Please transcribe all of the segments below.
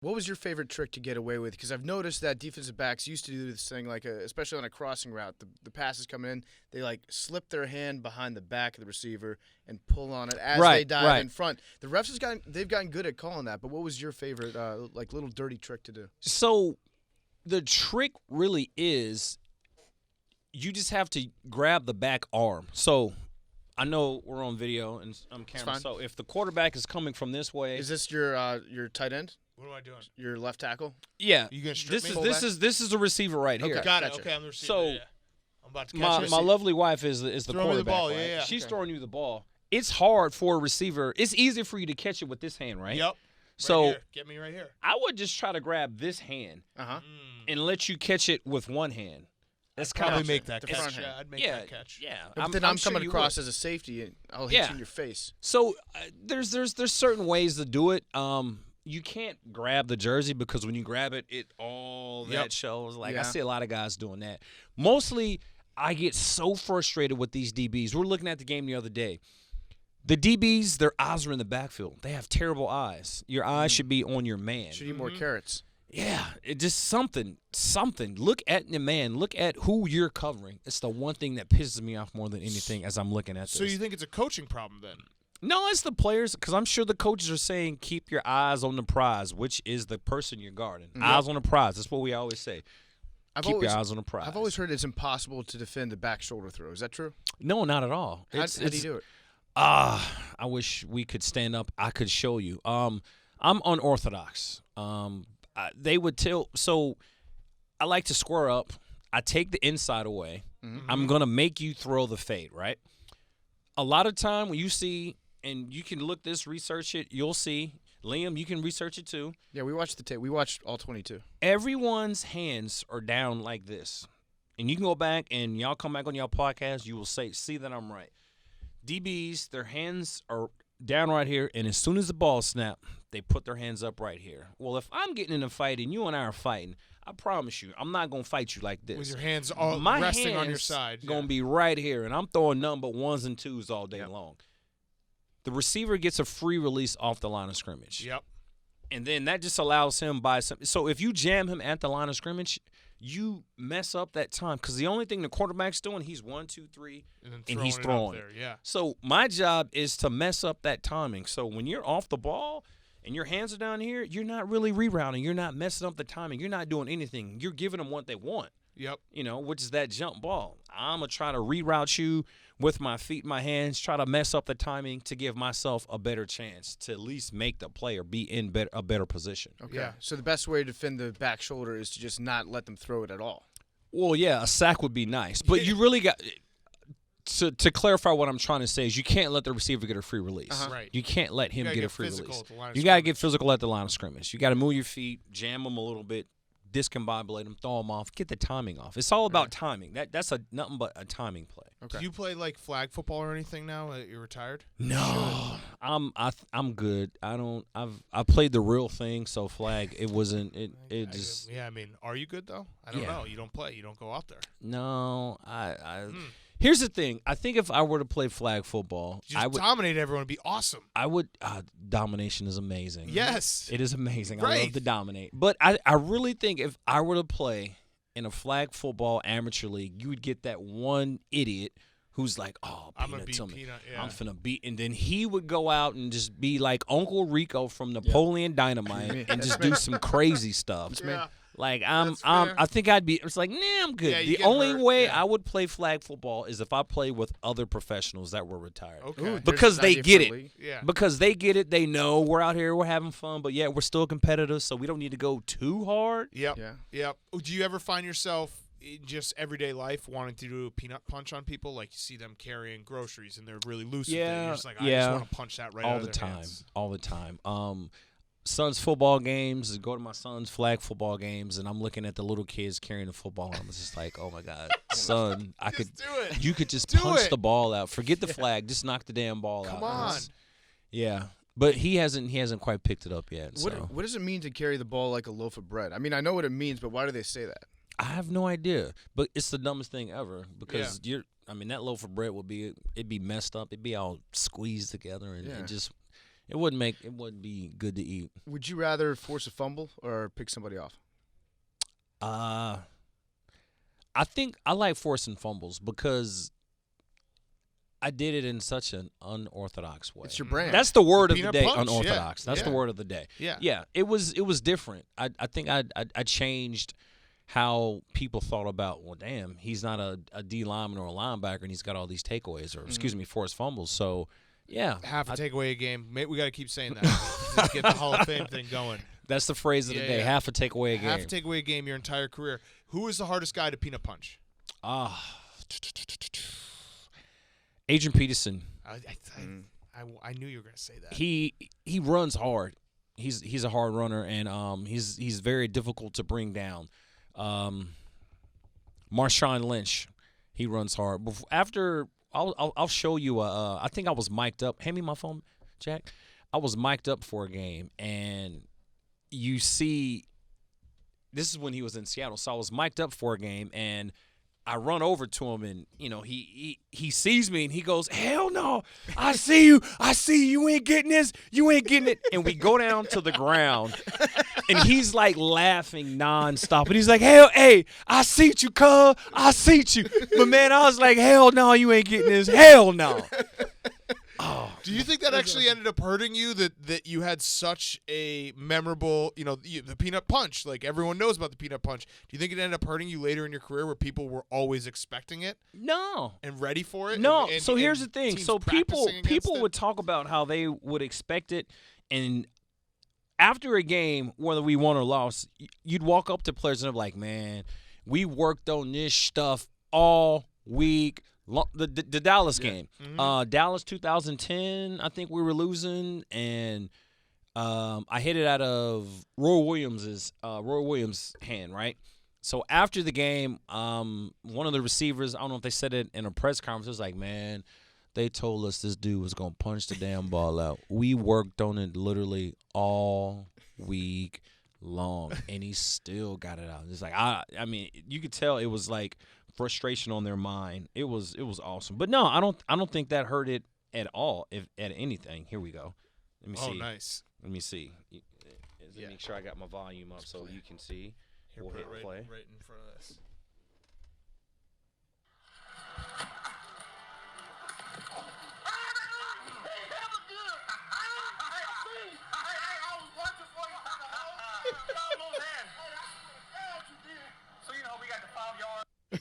What was your favorite trick to get away with? Because I've noticed that defensive backs used to do this thing, like especially on a crossing route. The passes come in, they like slip their hand behind the back of the receiver and pull on it as they dive in front. The refs they've gotten good at calling that. But what was your favorite, like little dirty trick to do? So, the trick really is, you just have to grab the back arm. So, I know we're on video and I'm camera. So if the quarterback is coming from this way, is this your tight end? What am I doing? Your left tackle? Yeah. You gonna strip me? This is the receiver right here. Okay, Got gotcha. it. Okay, I'm the receiver. So yeah. I'm about to catch my lovely wife is the Throw me quarterback. the ball. Right? Yeah. She's Okay. throwing you the ball. It's hard for a receiver. It's easier for you to catch it with this hand, right? Yep. So here. Get me right here. I would just try to grab this hand Uh-huh. and let you catch it with one hand. That's kind Probably of make that The catch. front hand. Yeah, I'd make yeah, that catch. yeah. But then I'm sure coming you across would. as a safety, and I'll hit you in your face. So there's certain ways to do it. You can't grab the jersey because when you grab it, that shows. Like I see a lot of guys doing that. Mostly, I get so frustrated with these DBs. We're looking at the game the other day. The DBs, their eyes are in the backfield. They have terrible eyes. Your eyes should be on your man. Should eat more carrots. Yeah, it just something. Look at the man. Look at who you're covering. It's the one thing that pisses me off more than anything as I'm looking at this. So you think it's a coaching problem then? No, it's the players, because I'm sure the coaches are saying keep your eyes on the prize, which is the person you're guarding. Eyes on the prize. That's what we always say. Keep your eyes on the prize. I've always heard it's impossible to defend the back shoulder throw. Is that true? No, not at all. How do you do it? I wish we could stand up. I could show you. I'm unorthodox. They would tell. So I like to square up. I take the inside away. I'm going to make you throw the fade, right? A lot of time when you see, and you can look this, research it, you'll see. Liam, you can research it too. Yeah, we watched the tape. We watched all 22. Everyone's hands are down like this. And you can go back and y'all come back on y'all podcast, you will see that I'm right. DBs, their hands are down right here, and as soon as the ball snap, they put their hands up right here. Well, if I'm getting in a fight and you and I are fighting, I promise you, I'm not going to fight you like this. With your hands all My resting hands on your side. going to be right here, and I'm throwing nothing but ones and twos all day long. The receiver gets a free release off the line of scrimmage. Yep. And then that just allows him by some. So if you jam him at the line of scrimmage, you mess up that time. Because the only thing the quarterback's doing, he's 1, 2, 3, and he's throwing. There. Yeah. So my job is to mess up that timing. So when you're off the ball and your hands are down here, you're not really rerouting. You're not messing up the timing. You're not doing anything. You're giving them what they want. Yep. Which is that jump ball. I'm going to try to reroute you with my feet, my hands, try to mess up the timing to give myself a better chance to at least make the player be in a better position. Okay. Yeah. So the best way to defend the back shoulder is to just not let them throw it at all. Well, yeah, a sack would be nice. But you really got to clarify what I'm trying to say is you can't let the receiver get a free release. Right. You can't let him get a free release. You got to get physical at the line of scrimmage. You got to move your feet, jam them a little bit, discombobulate them, throw them off, get the timing off. It's all about timing. That's nothing but a timing play. Okay. Do you play like flag football or anything now that you're retired? No, I'm good. I played the real thing, so flag. It wasn't. It just. Yeah, I mean, are you good though? I don't know. You don't play. You don't go out there. No, Here's the thing. I think if I were to play flag football, I would dominate everyone. It'd be awesome. I would. Domination is amazing. Yes, it is amazing. Right. I love to dominate, but I really think if I were to play in a flag football amateur league, you would get that one idiot who's like, "Oh, I'm gonna Peanut, beat tell me, Peanut. Yeah. I'm finna beat," and then he would go out and just be like Uncle Rico from Napoleon Dynamite and just do some crazy stuff. Yeah. Like That's fair. I think I'd be. It's like, nah, I'm good. Yeah, you the get only hurt, way yeah. I would play flag football is if I play with other professionals that were retired. Okay. Ooh, Because there's they an get idea for a it. league. Yeah. Because they get it. They know we're out here, we're having fun, but we're still competitive, so we don't need to go too hard. Yep. Yeah. Yep. Do you ever find yourself in just everyday life wanting to do a peanut punch on people? Like you see them carrying groceries and they're really loose. With it. Yeah, You're just like, I yeah. just want to punch that right all out the of their time. hands. All the time. Son's football games, go to my son's flag football games, and I'm looking at the little kids carrying the football, and I'm just like, oh my God, son, Do it. you could just Do punch it. the ball out. Forget the flag, just knock the damn ball out. Come on. Yeah, but he hasn't quite picked it up yet. So What does it mean to carry the ball like a loaf of bread? I mean, I know what it means, but why do they say that? I have no idea, but it's the dumbest thing ever because that loaf of bread it'd be messed up, it'd be all squeezed together, and it It wouldn't be good to eat. Would you rather force a fumble or pick somebody off? I think I like forcing fumbles because I did it in such an unorthodox way. It's your brand. That's the word of the Peanut day. punch, Unorthodox. yeah. That's the word of the day. Yeah. Yeah. It was different. I think I changed how people thought about. Well, damn, he's not a D lineman or a linebacker, and he's got all these takeaways or excuse me, forced fumbles. So yeah, Half a takeaway a game. We got to keep saying that. Just get the Hall of Fame thing going. that's the phrase of the day. Yeah. Half a takeaway a game. Half a takeaway a game your entire career. Who is the hardest guy to peanut punch? Adrian Peterson. I knew you were going to say that. He runs hard. He's a hard runner, and he's very difficult to bring down. Marshawn Lynch, he runs hard. After I'll show you. I think I was mic'd up. Hand me my phone, Jack. I was mic'd up for a game, and you see, this is when he was in Seattle. So I was mic'd up for a game, and I run over to him, and he sees me, and he goes, "Hell no! I see you. I see you. You ain't getting this. You ain't getting it." And we go down to the ground, and he's like laughing nonstop, and he's like, "Hey, I see you, cuz. I see you." But man, I was like, "Hell no, you ain't getting this. Hell no." Oh, Do you think that actually ended up hurting you? That you had such a memorable, the peanut punch. Like everyone knows about the peanut punch. Do you think it ended up hurting you later in your career, where people were always expecting it no. and ready for it? No. And So here's the thing. teams So people practicing against it? would talk about how they would expect it, and after a game, whether we won or lost, you'd walk up to players and they're like, "Man, we worked on this stuff all week." The Dallas game, Dallas 2010. I think we were losing, and I hit it out of Roy Williams' hand, right? So after the game, one of the receivers, I don't know if they said it in a press conference, it was like, "Man, they told us this dude was gonna punch the damn ball out. We worked on it literally all week long, and he still got it out." It's like I mean, you could tell it was like frustration on their mind. It was awesome. But no, I don't think that hurt it at all, if at anything. Here we go. Let me see. Oh, nice. Let me see. Let me make sure I got my volume up so you can see. Here, We'll put hit it play. right in front of us.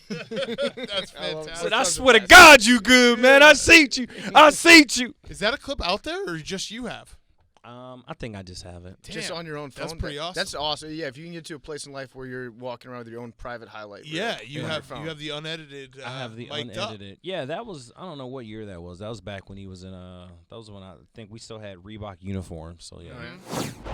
That's fantastic. But I swear to God, you good, man. I see you. I see you. Is that a clip out there, or just you have? I think I just have it. Just on your own phone. That's pretty awesome. That's awesome. Yeah, if you can get to a place in life where you're walking around with your own private highlight reel Yeah, you on your have phone. the unedited. I have the mic'd unedited. Up. Yeah, that was, I don't know what year that was. That was back when he was in that was when I think we still had Reebok uniforms. So yeah. Oh, yeah.